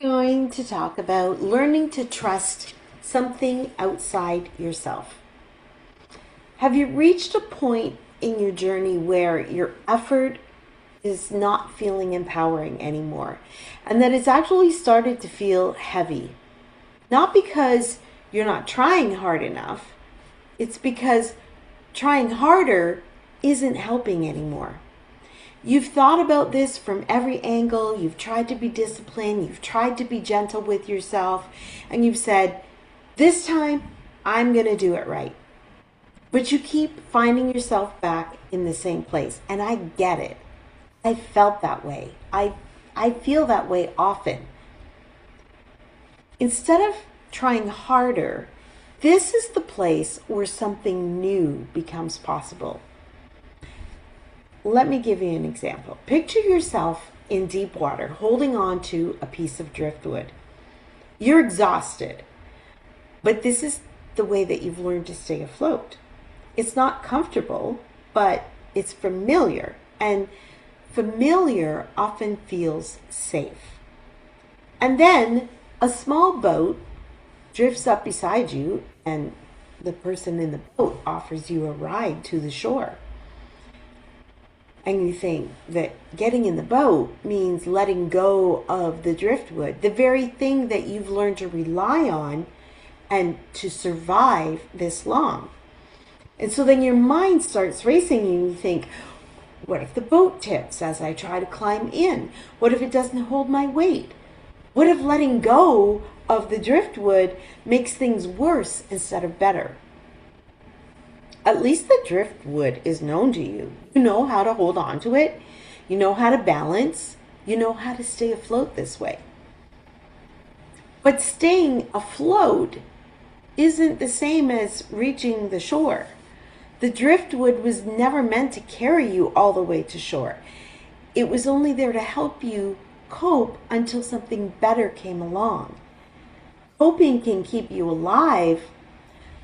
Going to talk about learning to trust something outside yourself. Have you reached a point in your journey where your effort is not feeling empowering anymore and that it's actually started to feel heavy? Not because you're not trying hard enough, it's because trying harder isn't helping anymore. You've thought about this from every angle. You've tried to be disciplined. You've tried to be gentle with yourself. And you've said, this time I'm going to do it right. But you keep finding yourself back in the same place. And I get it. I felt that way. I feel that way often. Instead of trying harder, this is the place where something new becomes possible. Let me give you an example. Picture yourself in deep water holding on to a piece of driftwood. You're exhausted, but this is the way that you've learned to stay afloat. It's not comfortable, but it's familiar, and familiar often feels safe. And then a small boat drifts up beside you, and the person in the boat offers you a ride to the shore. And you think that getting in the boat means letting go of the driftwood, the very thing that you've learned to rely on and to survive this long. And so then your mind starts racing and you think, what if the boat tips as I try to climb in? What if it doesn't hold my weight? What if letting go of the driftwood makes things worse instead of better? At least the driftwood is known to you. You know how to hold on to it. You know how to balance. You know how to stay afloat this way. But staying afloat isn't the same as reaching the shore. The driftwood was never meant to carry you all the way to shore. It was only there to help you cope until something better came along. Coping can keep you alive,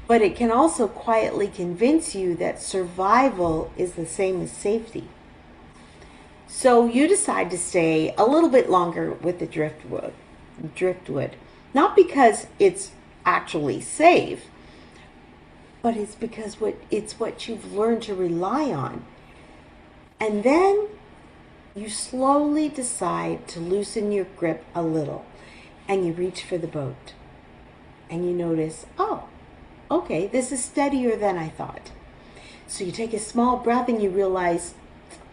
but it can also quietly convince you that survival is the same as safety. So you decide to stay a little bit longer with the driftwood, not because it's actually safe, but it's because it's what you've learned to rely on. And then you slowly decide to loosen your grip a little, and you reach for the boat. And you notice, oh, okay, this is steadier than I thought. So you take a small breath and you realize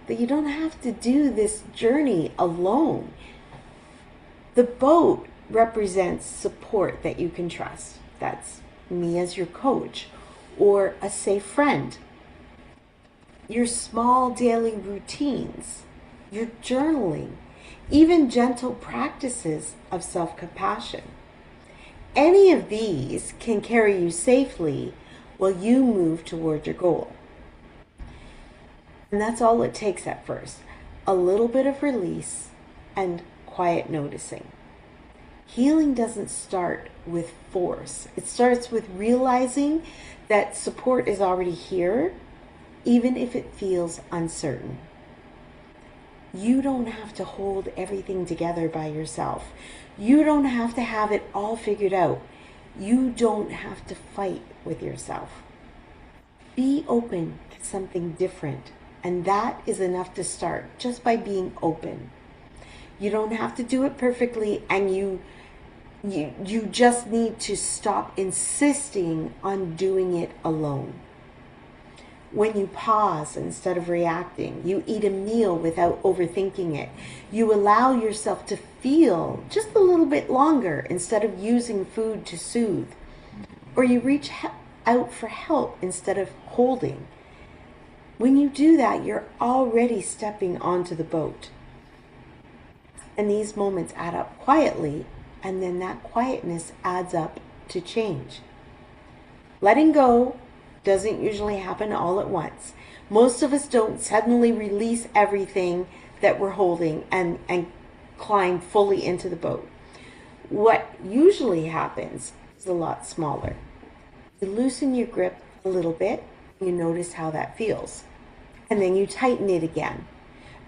that you don't have to do this journey alone. The boat represents support that you can trust. That's me as your coach or a safe friend. Your small daily routines, your journaling, even gentle practices of self-compassion. Any of these can carry you safely while you move toward your goal. And that's all it takes at first. A little bit of release and quiet noticing. Healing doesn't start with force. It starts with realizing that support is already here, even if it feels uncertain. You don't have to hold everything together by yourself. You don't have to have it all figured out. You don't have to fight with yourself. Be open to something different, and that is enough to start just by being open. You don't have to do it perfectly, and you just need to stop insisting on doing it alone. When you pause instead of reacting, you eat a meal without overthinking it. You allow yourself to feel just a little bit longer instead of using food to soothe. Or you reach out for help instead of holding. When you do that, you're already stepping onto the boat. And these moments add up quietly, and then that quietness adds up to change. Letting go doesn't usually happen all at once. Most of us don't suddenly release everything that we're holding and climb fully into the boat. What usually happens is a lot smaller. You loosen your grip a little bit, you notice how that feels. And then you tighten it again.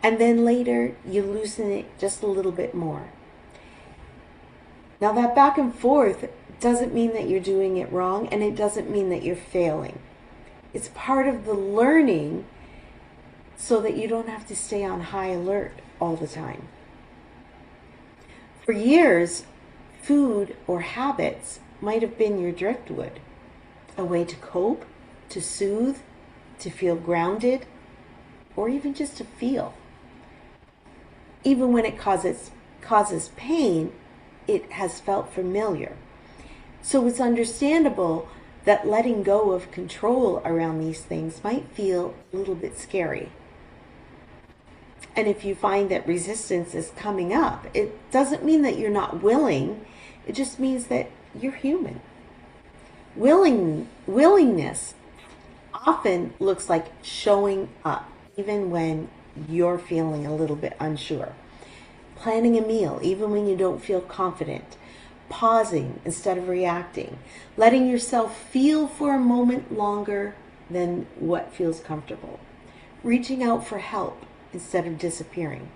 And then later you loosen it just a little bit more. Now, that back and forth doesn't mean that you're doing it wrong, and it doesn't mean that you're failing. It's part of the learning so that you don't have to stay on high alert all the time. For years, food or habits might have been your driftwood, a way to cope, to soothe, to feel grounded, or even just to feel. Even when it causes pain, it has felt familiar. So it's understandable that letting go of control around these things might feel a little bit scary. And if you find that resistance is coming up, it doesn't mean that you're not willing. It just means that you're human. Willingness often looks like showing up, even when you're feeling a little bit unsure. Planning a meal, even when you don't feel confident. Pausing instead of reacting. Letting yourself feel for a moment longer than what feels comfortable. Reaching out for help instead of disappearing.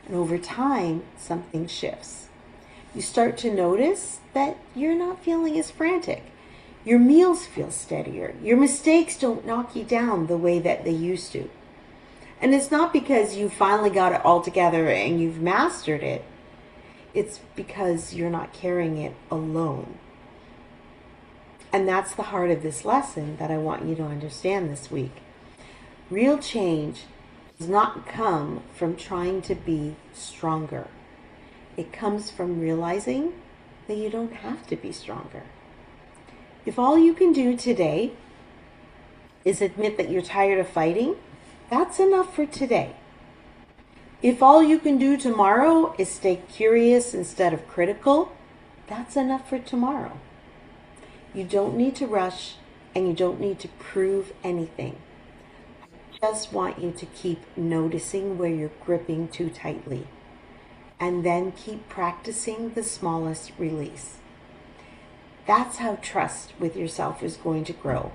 And over time, something shifts. You start to notice that you're not feeling as frantic. Your meals feel steadier. Your mistakes don't knock you down the way that they used to. And it's not because you finally got it all together and you've mastered it. It's because you're not carrying it alone. And that's the heart of this lesson that I want you to understand this week. Real change does not come from trying to be stronger. It comes from realizing that you don't have to be stronger. If all you can do today is admit that you're tired of fighting, that's enough for today. If all you can do tomorrow is stay curious instead of critical, that's enough for tomorrow. You don't need to rush, and you don't need to prove anything. I just want you to keep noticing where you're gripping too tightly, and then keep practicing the smallest release. That's how trust with yourself is going to grow.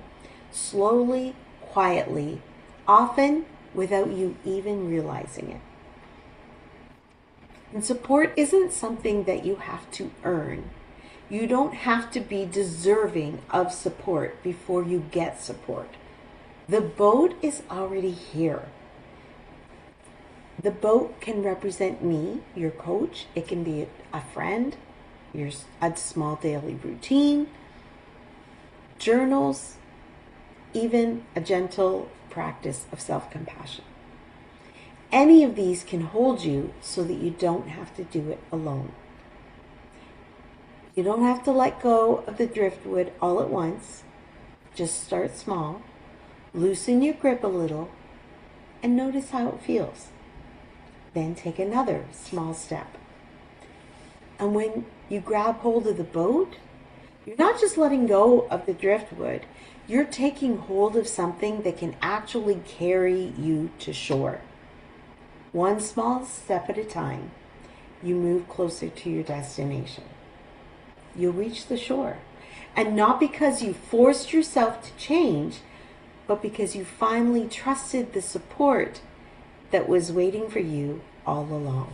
Slowly, quietly, often without you even realizing it. And support isn't something that you have to earn. You don't have to be deserving of support before you get support. The boat is already here. The boat can represent me, your coach. It can be a friend, a small daily routine, journals, even a gentle practice of self-compassion. Any of these can hold you so that you don't have to do it alone. You don't have to let go of the driftwood all at once. Just start small, loosen your grip a little, and notice how it feels. Then take another small step. And when you grab hold of the boat, you're not just letting go of the driftwood, you're taking hold of something that can actually carry you to shore. One small step at a time, you move closer to your destination. You'll reach the shore. And not because you forced yourself to change, but because you finally trusted the support that was waiting for you all along.